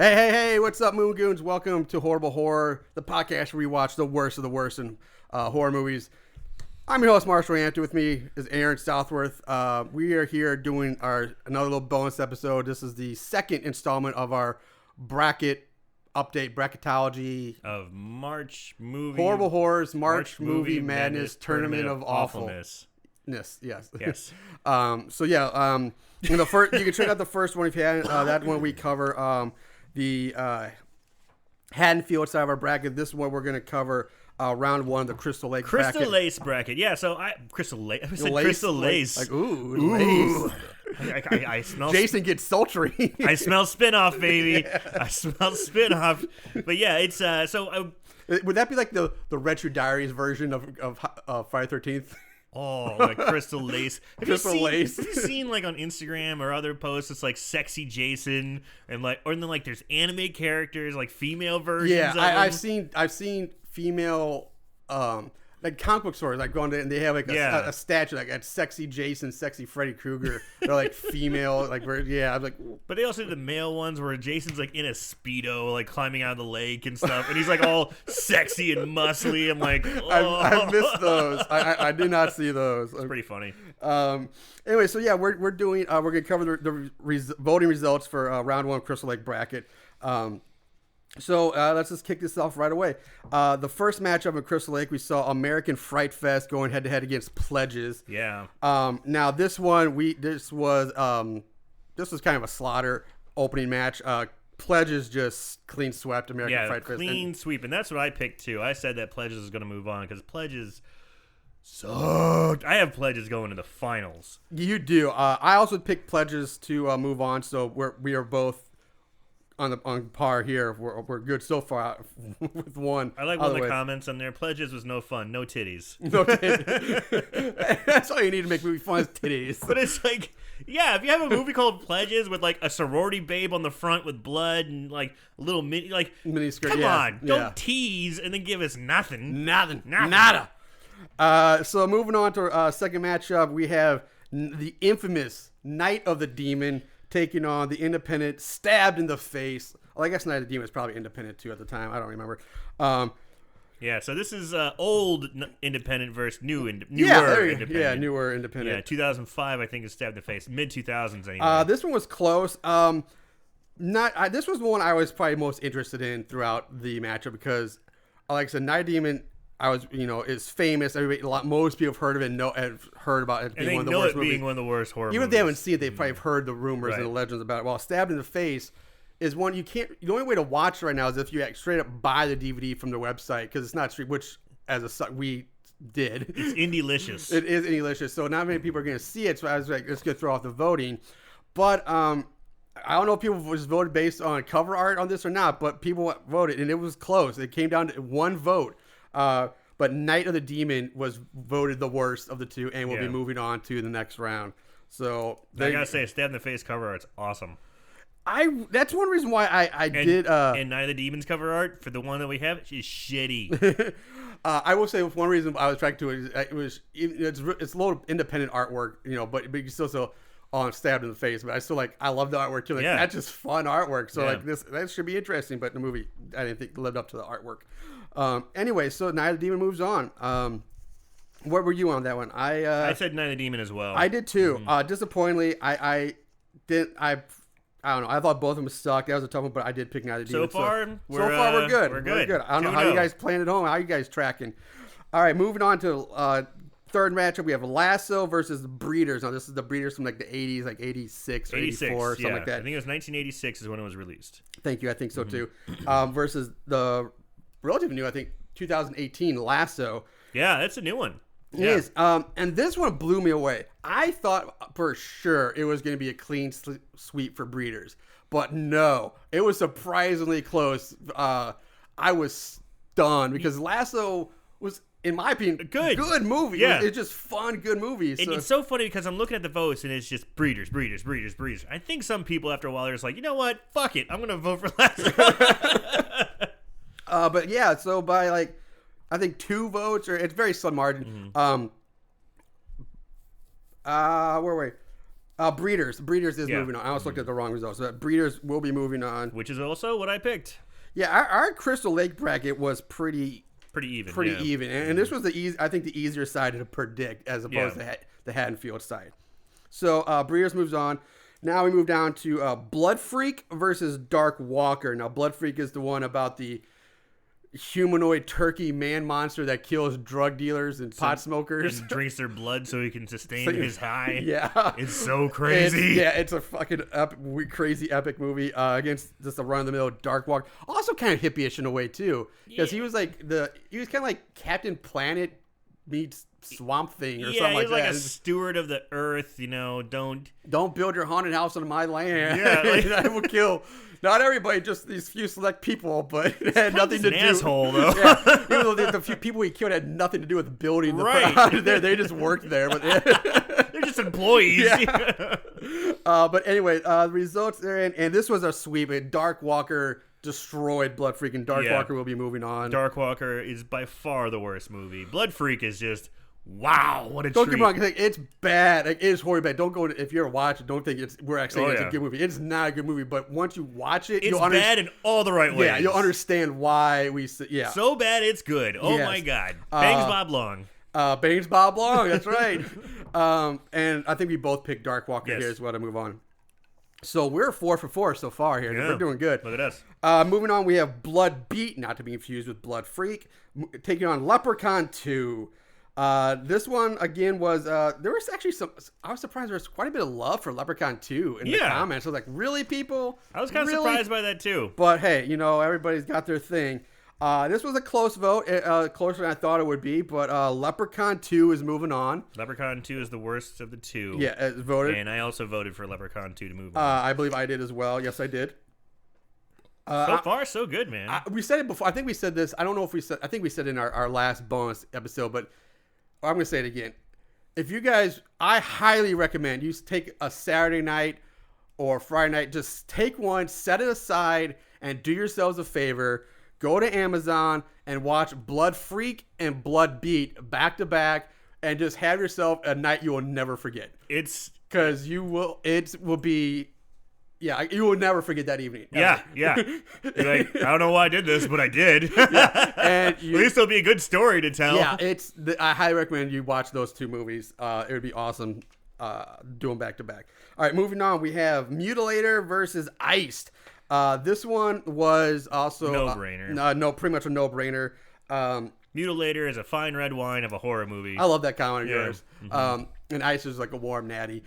Hey, what's up, Moon Goons? Welcome to Horrible Horror, the podcast where we watch the worst of the worst in horror movies. I'm your host, Marshall Ante. With me is Aaron Southworth. We are here doing another little bonus episode. This is the second installment of our bracket update, bracketology of March movie. Horrible Horrors, March Movie Madness, Tournament of Awfulness. Yes. The first, you can check out the first one if you haven't. That one we cover the Haddonfield side of our bracket. This one we're going to cover round one, the Crystal Lake bracket. Crystal Lace bracket. Yeah, so Crystal Lace. I said Crystal Lace. Like lace. I smell. Jason gets sultry. I smell spinoff, baby. Yeah. I smell spinoff. But yeah, it's Would that be like the Retro Diaries version of Friday 13th? Oh, like Crystal Lace. Have you seen like on Instagram or other posts? It's like sexy Jason and then there's anime characters like female versions. Yeah, of I've seen female like comic book stores like going to, and they have like a statue like a sexy Jason, sexy Freddy Krueger. They're like female, like I'm like. But they also do the male ones where Jason's like in a Speedo, like climbing out of the lake and stuff, and he's like all sexy and muscly. I'm like, oh. I missed those. I did not see those. It's pretty funny. Anyway, so yeah, we're gonna cover the voting results for round one Crystal Lake bracket. So let's just kick this off right away. The first matchup at Crystal Lake, we saw American Fright Fest going head-to-head against Pledges. Yeah. Now this one, this was kind of a slaughter opening match. Pledges just clean swept American Fright Fest. Yeah, clean sweep, and that's what I picked too. I said that Pledges is going to move on because Pledges sucked. I have Pledges going to the finals. You do. I also picked Pledges to move on, so we are both on par here. We're good so far with one. I like one of the comments on there. Pledges was no fun. No titties. No titties. That's all you need to make movie fun is titties. But it's like, yeah, if you have a movie called Pledges with like a sorority babe on the front with blood and like a little mini skirt. Come on, don't tease and then give us nothing. Nada. So moving on to our second matchup, we have the infamous Night of the Demon taking on the Independent, stabbed in the face. Well, I guess Night of the Demon was probably Independent too at the time. I don't remember. Yeah, so this is old Independent versus newer Independent. Yeah, newer Independent. Yeah, 2005 I think is stabbed in the face. Mid 2000s anyway. This one was close. This was the one I was probably most interested in throughout the matchup because, like I said, Night of the Demon, is famous. Most people have heard of it and have heard about it being one of the worst movies. Being one of the worst horror movies. Even if they haven't seen it, they've probably heard the rumors and the legends about it. While Stabbed in the Face is one you can't. The only way to watch it right now is if you straight up buy the DVD from their website because it's not street. Which we did. It's indie-licious. It is indie-licious. So not many people are going to see it. So I was like, let's go throw off the voting. But I don't know if people just voted based on cover art on this or not. But people voted, and it was close. It came down to one vote. But Night of the Demon was voted the worst of the two and will be moving on to the next round. So I gotta say, Stab in the Face cover art's awesome. That's one reason why I did. And Night of the Demon's cover art for the one that we have is shitty. I will say one reason I was attracted to it it's a little independent artwork, but you still on Stabbed in the Face. But I love the artwork too. That's just fun artwork. So that should be interesting. But the movie I didn't think lived up to the artwork. Anyway, so Night of the Demon moves on. What were you on that one? I said Night of the Demon as well. I did too. Disappointingly, I don't know. I thought both of them sucked. That was a tough one, but I did pick Night of the Demon. So far, we're good. We're good. I don't know how you guys playing at home. How you guys tracking? All right, moving on to third matchup. We have Lasso versus the Breeders. Now this is the Breeders from like the 80s, like 86 or 84 or something like that. I think it was 1986 is when it was released. Thank you. I think so too. Versus the relatively new, I think, 2018 Lasso. Yeah, that's a new one. It is. And this one blew me away. I thought for sure it was going to be a clean sweep for Breeders. But no, it was surprisingly close. I was stunned because Lasso was, in my opinion, a good movie. Yeah. It's just fun, good movie. So. It's so funny because I'm looking at the votes and it's just Breeders. I think some people after a while are just like, you know what? Fuck it. I'm going to vote for Lasso. But yeah, so by I think 2 votes, or it's very slim margin. Mm-hmm. Where were we? Breeders is moving on. I almost looked at the wrong results. So Breeders will be moving on, which is also what I picked. Yeah, our Crystal Lake bracket was pretty even, and this was I think the easier side to predict as opposed to the Haddonfield side. So Breeders moves on. Now we move down to Blood Freak versus Dark Walker. Now Blood Freak is the one about the humanoid turkey man monster that kills drug dealers and pot smokers and drinks their blood so he can sustain his high. Yeah, it's so crazy. It's a fucking crazy epic movie against just a run of the mill Dark Walker. Also kind of hippie-ish in a way too, because he was kind of like Captain Planet meets Swamp Thing or something like that. He's like a steward of the earth. Don't build your haunted house on my land. Yeah, I will kill. Not everybody, just these few select people, but it had nothing to do. Asshole, though. Even though the few people he killed had nothing to do with building the right. They just worked there, but they're just employees. Yeah. But anyway, the results there, and this was a sweep. Dark Walker destroyed Blood Freak, and Dark Walker will be moving on. Dark Walker is by far the worst movie. Blood Freak is just. Wow, what a Don't treat. get me wrong, it's bad. It is horribly bad. Don't go if you're watching. Don't think we're actually saying it's a good movie. It's not a good movie, but once you watch it, it's bad in all the right ways. Yeah, you'll understand why we. Yeah, so bad it's good. Oh my God, Bangs Bob Long. Bangs Bob Long. That's right. And I think we both picked Dark Walker here as well to move on. So we're 4 for 4 so far here. Yeah. We're doing good. Look at us. Moving on, we have Blood Beat, not to be confused with Blood Freak, taking on Leprechaun 2. This one again was there was actually I was surprised there was quite a bit of love for Leprechaun 2 in the comments. I was like, really, people? I was kind of surprised by that too. But hey, everybody's got their thing. This was a close vote, closer than I thought it would be, but Leprechaun 2 is moving on. Leprechaun 2 is the worst of the two. Yeah, it's voted. And I also voted for Leprechaun 2 to move on. I believe I did as well. Yes, I did. So far, so good, man. We said it before. I think we said this. I don't know if we said. I think we said in our last bonus episode, but I'm going to say it again. If you guys, I highly recommend you take a Saturday night or Friday night, just take one, set it aside, and do yourselves a favor. Go to Amazon and watch Blood Freak and Blood Beat back to back, and just have yourself a night you will never forget. Because you will be. Yeah, you will never forget that evening. Yeah. You're like, I don't know why I did this, but I did. And at least it'll be a good story to tell. Yeah, I highly recommend you watch those two movies. It would be awesome doing back to back. All right, moving on. We have Mutilator versus Iced. This one was also no-brainer. Pretty much a no-brainer. Mutilator is a fine red wine of a horror movie. I love that comment of yours. Mm-hmm. And Ice is like a warm natty.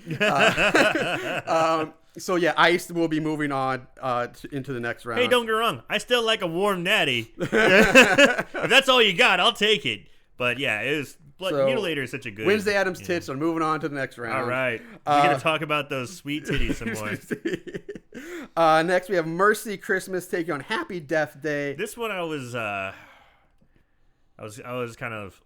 So yeah, Ice will be moving on into the next round. Hey, don't get me wrong. I still like a warm natty. If that's all you got, I'll take it. But yeah, Mutilator is such a good. Wednesday Addams tits are moving on to the next round. All right. We're going to talk about those sweet titties some more. Next, we have Mercy Christmas taking on Happy Death Day. This one I was kind of.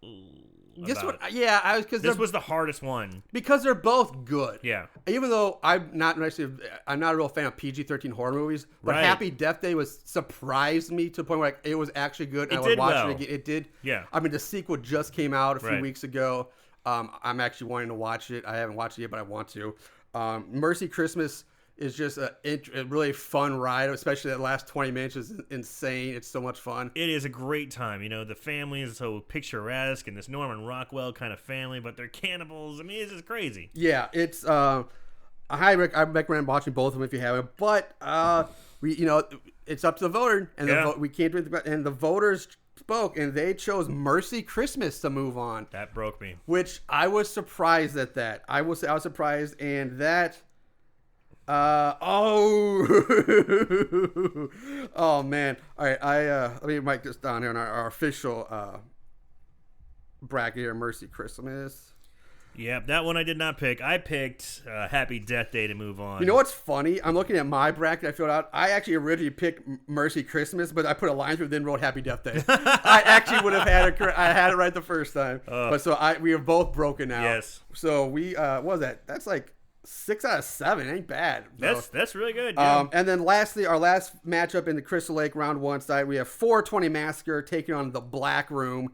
This one, yeah, because this was the hardest one because they're both good. Yeah, even though I'm not a real fan of PG-13 horror movies, but Happy Death Day surprised me to the point where it was actually good. I would watch it again. It did. Yeah, I mean the sequel just came out a few weeks ago. I'm actually wanting to watch it. I haven't watched it yet, but I want to. Mercy Christmas is just a really fun ride, especially that last 20 minutes is insane. It's so much fun. It is a great time. The family is so picturesque and this Norman Rockwell kind of family, but they're cannibals. I mean, it's just crazy. Yeah, it's I recommend watching both of them if you haven't. But it's up to the voter, and we can't do it. And the voters spoke, and they chose Mercy Christmas to move on. That broke me. Which I was surprised at that. I was surprised, and that. Oh man! All right, let me write this down here on our official bracket here. Mercy Christmas. Yeah, that one I did not pick. I picked Happy Death Day to move on. You know what's funny? I'm looking at my bracket I filled out. I actually originally picked Mercy Christmas, but I put a line through it, then wrote Happy Death Day. I actually would have had it. I had it right the first time, but we are both broken now. Yes. So we what was that? That's like 6 out of 7 ain't bad. That's really good. Yeah. And then lastly, our last matchup in the Crystal Lake round 1 side, we have 420 Massacre taking on the Black Room.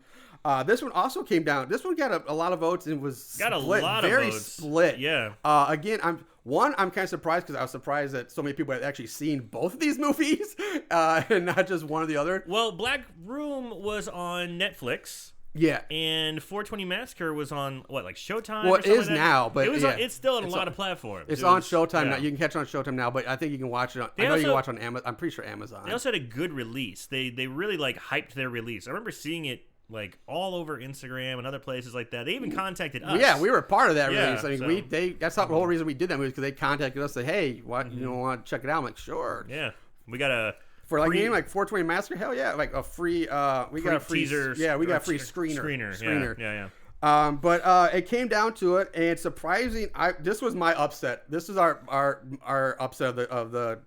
This one also came down. This one got a lot of votes and was got split, a lot very of votes. split. Yeah. Again, I'm kind of surprised because I was surprised that so many people had actually seen both of these movies and not just one or the other. Well, Black Room was on Netflix. Yeah, and 420 Massacre was on like Showtime. Well, it is like now, but it's still on a lot of platforms. It's on Showtime now. You can catch it on Showtime now, but I think you can watch it. I know you can watch it on Amazon. I'm pretty sure Amazon. They also had a good release. They really like hyped their release. I remember seeing it like all over Instagram and other places like that. They even contacted us. Yeah, we were part of that release. I mean, so, that's not the whole reason we did that movie because they contacted us. Say, hey, what you want to check it out? I'm like, sure. Yeah, we got a. For like game like 420 Massacre, hell yeah, like a free we got a free teaser, we got a free screener. Yeah. But it came down to it, and surprising, this was my upset. This is our upset of the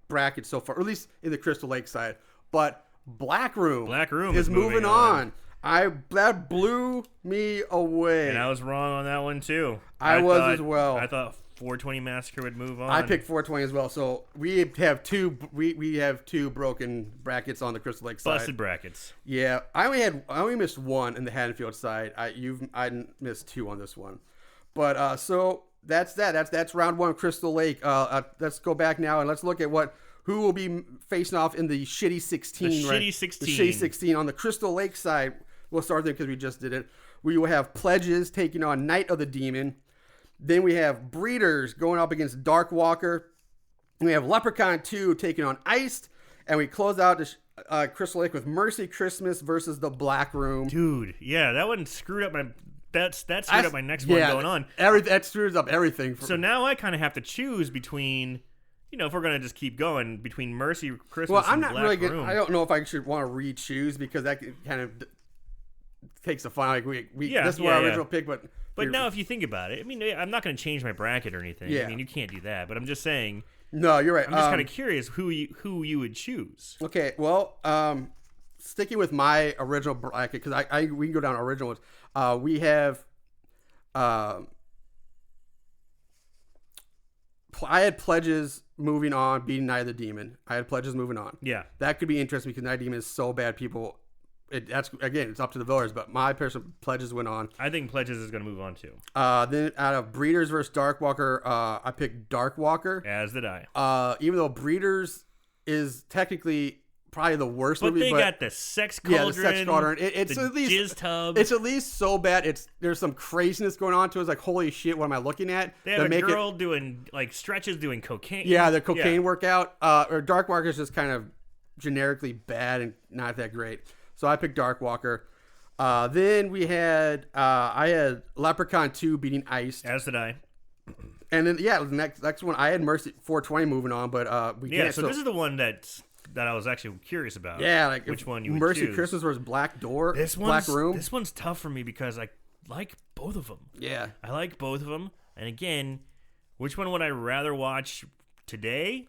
bracket so far, or at least in the Crystal Lake side. But Black Room is moving on. That blew me away, and I was wrong on that one too. I was as well. I thought 420 Massacre would move on. I picked 420 as well. So we have two broken brackets on the Crystal Lake side. Busted brackets. Yeah, I only missed one in the Haddonfield side. I missed two on this one. But so that's that. That's round one, Crystal Lake. Let's go back now and let's look at who will be facing off in the Shitty 16. The Shitty 16. The Shitty 16 on the Crystal Lake side. We'll start there because we just did it. We will have Pledges taking on Night of the Demon. Then we have Breeders going up against Dark Walker. We have Leprechaun 2 taking on Iced. And we close out the Crystal Lake with Mercy Christmas versus the Black Room. Dude, yeah, that one screwed up my... That screwed up my next one going on. That screws up everything. So now I kind of have to choose between... if we're going to just keep going, between Mercy Christmas well, I'm and not Black really Room. I don't know if I should want to re-choose because that kind of takes the fun. Like this is our original pick, but now if you think about it, I mean, I'm not going to change my bracket or anything. Yeah. I mean, you can't do that. But I'm just saying. No, you're right. I'm just kind of curious who you would choose. Okay, well, sticking with my original bracket because we can go down original ones. We have. I had Pledges moving on, beating Night of the Demon. I had Pledges moving on. Yeah, that could be interesting because Night of the Demon is so bad. It's up to the voters, but my personal Pledges went on. I think Pledges is going to move on too. Then out of Breeders versus Dark Walker, I picked Dark Walker. As did I. Even though Breeders is technically probably the worst movie, they got the sex cauldron. Yeah, the sex cauldron. It's the at least jizz tub. It's at least so bad. There's some craziness going on to it. It's like, holy shit, what am I looking at? They have a girl doing like stretches, doing cocaine. Yeah, the cocaine workout. Or Dark Walker is just kind of generically bad and not that great. So I picked Dark Walker. Then we had I had Leprechaun 2 beating Ice. As did I. And then the next one I had Mercy 420 moving on, but we can't. So this is the one that I was actually curious about. Yeah, like which one you would Mercy choose. Christmas versus Black Door. Black Room. This one's tough for me because I like both of them. Yeah, I like both of them. And again, which one would I rather watch today?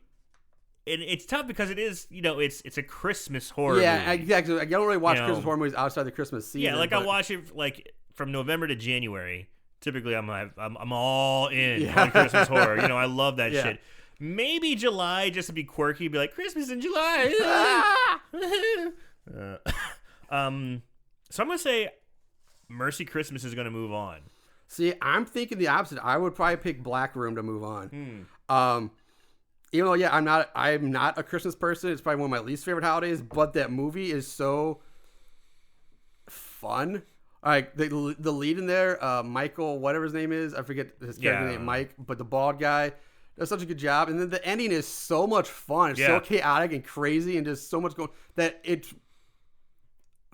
And it's tough because it is, it's a Christmas horror movie. Yeah, exactly. I don't really watch Christmas horror movies outside the Christmas season. Yeah, I watch it like from November to January. Typically, I'm all in on Christmas horror. I love that shit. Maybe July just to be quirky, be like Christmas in July. So I'm gonna say Mercy Christmas is gonna move on. See, I'm thinking the opposite. I would probably pick Black Room to move on. Even though, I'm not a Christmas person. It's probably one of my least favorite holidays. But that movie is so fun. Like the lead in there, Michael, whatever his name is, I forget his character name, Mike, but the bald guy does such a good job. And then the ending is so much fun. It's so chaotic and crazy, and just so much going that it's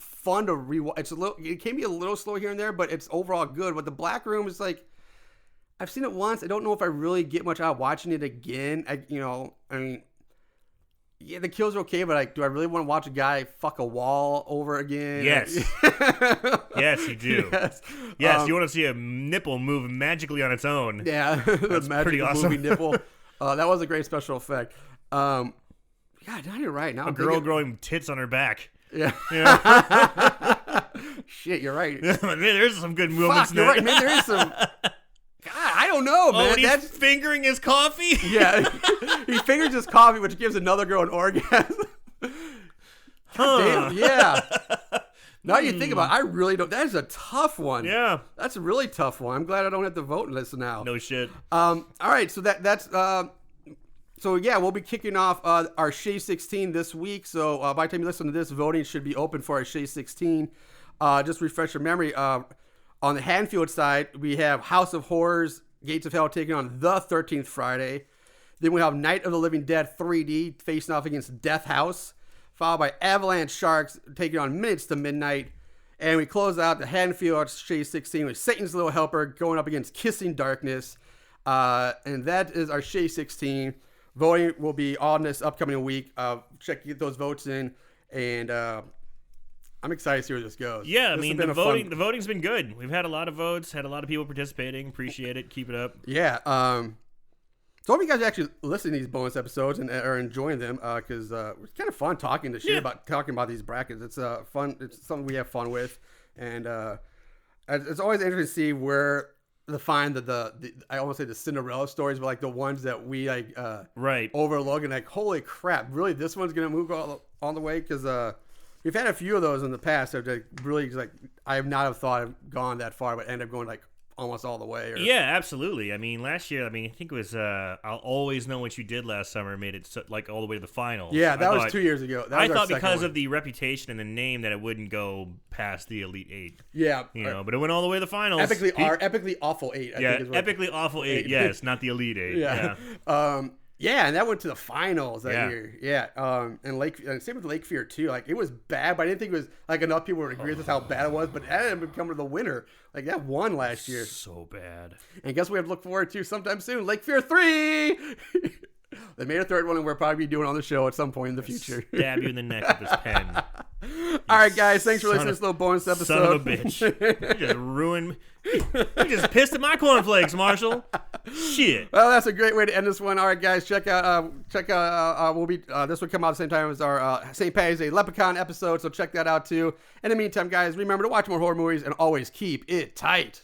fun to rewatch. It can be a little slow here and there, but it's overall good. But the Black Room is like, I've seen it once. I don't know if I really get much out of watching it again. The kills are okay, but do I really want to watch a guy fuck a wall over again? Yes. Yes, you do. Yes, you want to see a nipple move magically on its own. Yeah, that's pretty awesome. Moving nipple. That was a great special effect. God, now you're right. Now a girl growing tits on her back. Yeah. Shit, you're right. There's some good movements. You're right. Man, there is some. God, I don't know, man. And he's fingering his coffee? Yeah. He fingers his coffee, which gives another girl an orgasm. Damn, yeah. Now you think about it, I really don't. That is a tough one. Yeah. That's a really tough one. I'm glad I don't have to vote in this now. No shit. All right, so that's so yeah, we'll be kicking off our Shea 16 this week. So by the time you listen to this, voting should be open for our Shea 16. Just refresh your memory. On the Hanfield side, we have House of Horrors, Gates of Hell taking on the 13th Friday. Then we have Night of the Living Dead 3D facing off against Death House, followed by Avalanche Sharks taking on Minutes to Midnight. And we close out the Hanfield Shea 16 with Satan's Little Helper going up against Kissing Darkness. And that is our Shea 16. Voting will be on this upcoming week. Get those votes in. And I'm excited to see where this goes. Yeah, I mean, the voting's been good. We've had a lot of votes, had a lot of people participating. Appreciate it. Keep it up. Yeah. So I hope you guys actually listen to these bonus episodes and are enjoying them because it's kind of fun talking about these brackets. It's fun. It's something we have fun with, and it's always interesting to see where the I almost say the Cinderella stories, but like the ones that we like overlook and like, holy crap, really this one's gonna move all the way, because we've had a few of those in the past that like really like I have not have thought have gone that far, but end up going like almost all the way. Yeah, absolutely. I mean, last year, I think it was I'll Always Know What You Did Last Summer made it like all the way to the finals. Yeah, that was 2 years ago. I thought because of the reputation and the name that it wouldn't go past the Elite Eight. Yeah. But it went all the way to the finals. Epically Awful Eight. Epically Awful Eight, yes, not the Elite Eight. Yeah. Yeah, and that went to the finals that year. Yeah, and same with Lake Fear too. Like, it was bad, but I didn't think it was like enough people would agree with how bad it was. But it ended up becoming the winner. Like, that won last year. So bad. And guess what we have to look forward to sometime soon? Lake Fear 3. They made a third one, and we'll probably be doing on the show at some point in the future. Stab you in the neck with this pen. All right, guys. Thanks for listening to this little bonus episode. Son of a bitch. You just ruined. You just pissed at my cornflakes, Marshall. Shit. Well, that's a great way to end this one. All right, guys. Check out. This will come out at the same time as our St. Patty's Day Leprechaun episode. So check that out too. In the meantime, guys, remember to watch more horror movies and always keep it tight.